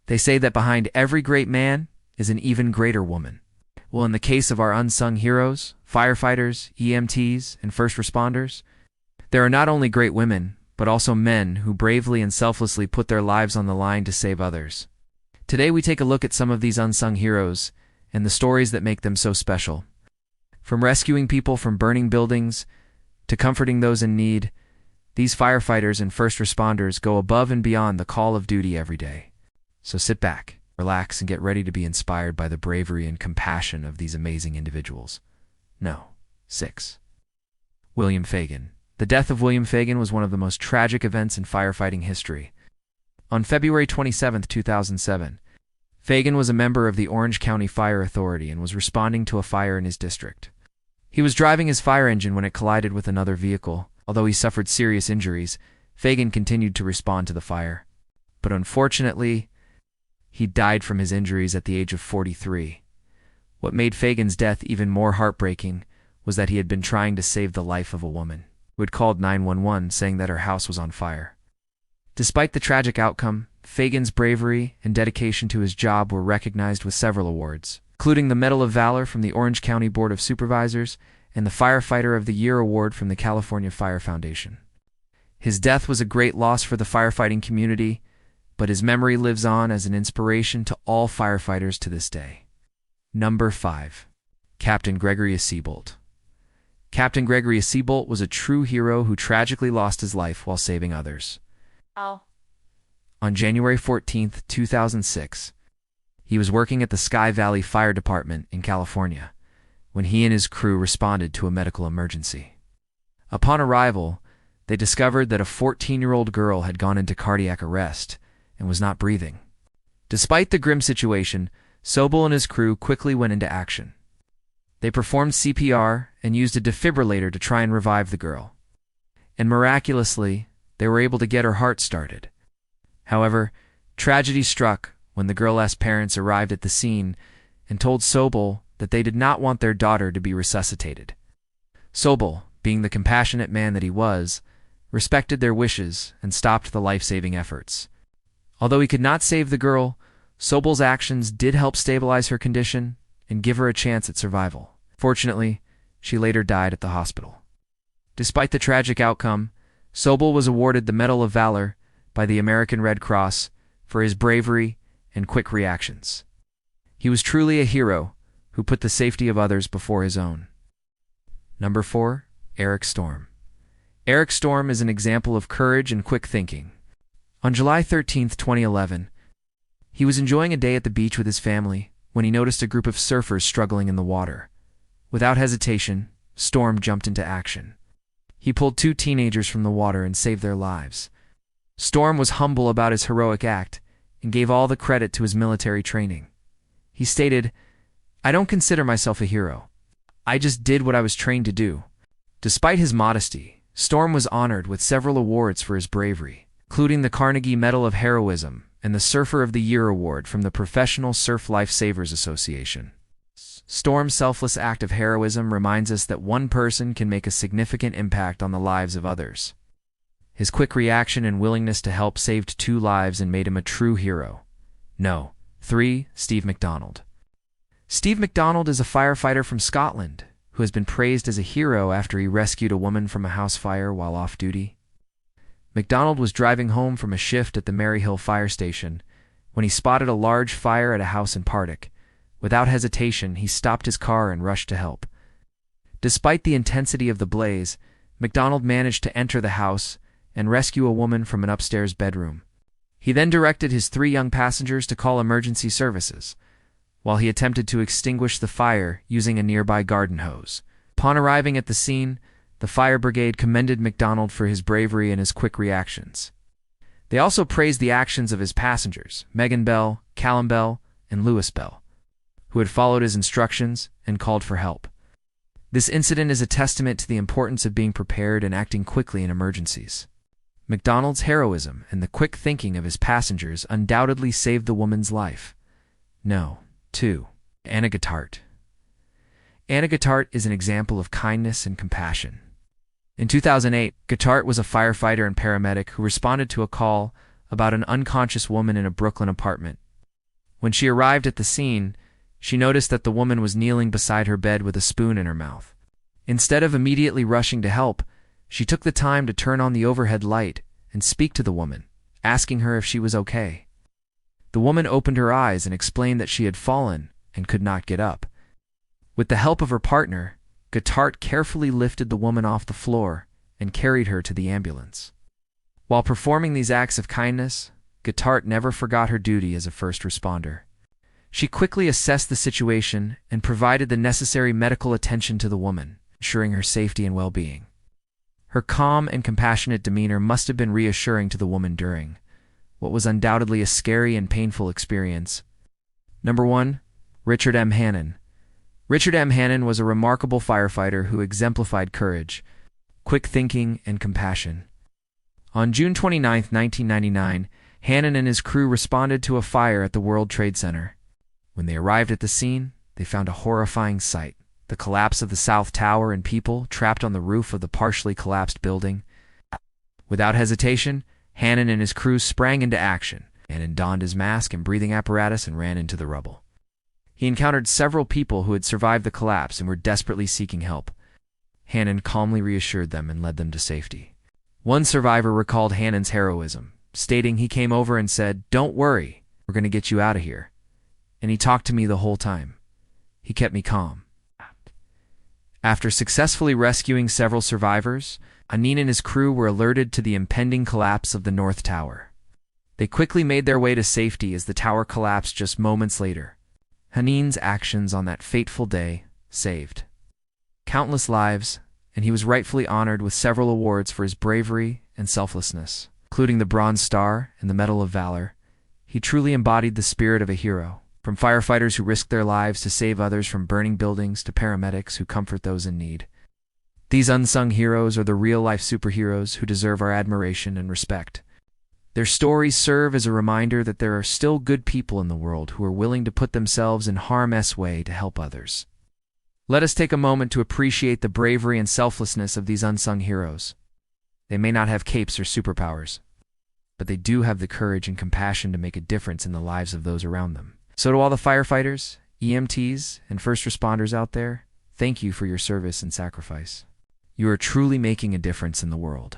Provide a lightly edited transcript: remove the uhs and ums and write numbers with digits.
They say that behind every great man is an even greater woman. Well, in the case of our unsung heroes, firefighters, EMTs, and first responders, there are not only great women, but also men who bravely and selflessly put their lives on the line to save others. Today we take a look at some of these unsung heroes and the stories that make them so special. From rescuing people from burning buildings to comforting those in need, these firefighters and first responders go above and beyond the call of duty every day. So sit back, relax, and get ready to be inspired by the bravery and compassion of these amazing individuals. 6. William Fagan. The death of William Fagan was one of the most tragic events in firefighting history. On February 27, 2007, Fagan was a member of the Orange County Fire Authority and was responding to a fire in his district. He was driving his fire engine when it collided with another vehicle. Although he suffered serious injuries, Fagan continued to respond to the fire. But unfortunately, he died from his injuries at the age of 43. What made Fagan's death even more heartbreaking was that he had been trying to save the life of a woman who had called 911 saying that her house was on fire. Despite the tragic outcome, Fagan's bravery and dedication to his job were recognized with several awards, including the Medal of Valor from the Orange County Board of Supervisors and the Firefighter of the Year Award from the California Fire Foundation. His death was a great loss for the firefighting community, but his memory lives on as an inspiration to all firefighters to this day. 5. Captain Gregory Seabolt. Captain Gregory Seabolt was a true hero who tragically lost his life while saving others. On January 14, 2006, he was working at the Sky Valley Fire Department in California when he and his crew responded to a medical emergency. Upon arrival, they discovered that a 14-year-old girl had gone into cardiac arrest and was not breathing. Despite the grim situation, Sobel and his crew quickly went into action. They performed CPR and used a defibrillator to try and revive the girl. And miraculously, they were able to get her heart started. However, tragedy struck when the girl's parents arrived at the scene and told Sobel that they did not want their daughter to be resuscitated. Sobel, being the compassionate man that he was, respected their wishes and stopped the life-saving efforts. Although he could not save the girl, Sobel's actions did help stabilize her condition and give her a chance at survival. Fortunately, she later died at the hospital. Despite the tragic outcome, Sobel was awarded the Medal of Valor by the American Red Cross for his bravery and quick reactions. He was truly a hero who put the safety of others before his own. 4. Eric Storm. Eric Storm is an example of courage and quick thinking. On July 13, 2011, he was enjoying a day at the beach with his family when he noticed a group of surfers struggling in the water. Without hesitation, Storm jumped into action. He pulled 2 teenagers from the water and saved their lives. Storm was humble about his heroic act and gave all the credit to his military training. He stated, "I don't consider myself a hero. I just did what I was trained to do." Despite his modesty, Storm was honored with several awards for his bravery, including the Carnegie Medal of Heroism and the Surfer of the Year Award from the Professional Surf Lifesavers Association. Storm's selfless act of heroism reminds us that one person can make a significant impact on the lives of others. His quick reaction and willingness to help saved 2 lives and made him a true hero. 3. Steve McDonald. Steve McDonald is a firefighter from Scotland who has been praised as a hero after he rescued a woman from a house fire while off duty. McDonald was driving home from a shift at the Maryhill Fire Station when he spotted a large fire at a house in Partick. Without hesitation, he stopped his car and rushed to help. Despite the intensity of the blaze, McDonald managed to enter the house and rescue a woman from an upstairs bedroom. He then directed his 3 young passengers to call emergency services, while he attempted to extinguish the fire using a nearby garden hose. Upon arriving at the scene, the fire brigade commended McDonald for his bravery and his quick reactions. They also praised the actions of his passengers, Megan Bell, Callum Bell, and Lewis Bell, who had followed his instructions and called for help. This incident is a testament to the importance of being prepared and acting quickly in emergencies. McDonald's heroism and the quick thinking of his passengers undoubtedly saved the woman's life. 2. Anna Guitart. Anna Guitart is an example of kindness and compassion. In 2008, Guitart was a firefighter and paramedic who responded to a call about an unconscious woman in a Brooklyn apartment When she arrived at the scene, she noticed that the woman was kneeling beside her bed with a spoon in her mouth. Instead of immediately rushing to help, she took the time to turn on the overhead light and speak to the woman, asking her if she was okay. The woman opened her eyes and explained that she had fallen and could not get up. With the help of her partner, Guitart carefully lifted the woman off the floor and carried her to the ambulance. While performing these acts of kindness, Guitart never forgot her duty as a first responder. She quickly assessed the situation and provided the necessary medical attention to the woman, ensuring her safety and well-being. Her calm and compassionate demeanor must have been reassuring to the woman during what was undoubtedly a scary and painful experience. Number 1. Richard M. Hannon. Richard M. Hannon was a remarkable firefighter who exemplified courage, quick thinking, and compassion. On June 29, 1999, Hannon and his crew responded to a fire at the World Trade Center. When they arrived at the scene, they found a horrifying sight: the collapse of the South Tower and people trapped on the roof of the partially collapsed building. Without hesitation, Hannon and his crew sprang into action. Hannon donned his mask and breathing apparatus and ran into the rubble. He encountered several people who had survived the collapse and were desperately seeking help. Hannon calmly reassured them and led them to safety. One survivor recalled Hannon's heroism, stating he came over and said, "Don't worry, we're going to get you out of here." And he talked to me the whole time. He kept me calm. After successfully rescuing several survivors, Hannon and his crew were alerted to the impending collapse of the North Tower. They quickly made their way to safety as the tower collapsed just moments later. Hannon's actions on that fateful day saved countless lives, and he was rightfully honored with several awards for his bravery and selflessness, including the Bronze Star and the Medal of Valor. He truly embodied the spirit of a hero. From firefighters who risk their lives to save others from burning buildings to paramedics who comfort those in need. These unsung heroes are the real-life superheroes who deserve our admiration and respect. Their stories serve as a reminder that there are still good people in the world who are willing to put themselves in harm's way to help others. Let us take a moment to appreciate the bravery and selflessness of these unsung heroes. They may not have capes or superpowers, but they do have the courage and compassion to make a difference in the lives of those around them. So to all the firefighters, EMTs, and first responders out there, thank you for your service and sacrifice. You are truly making a difference in the world.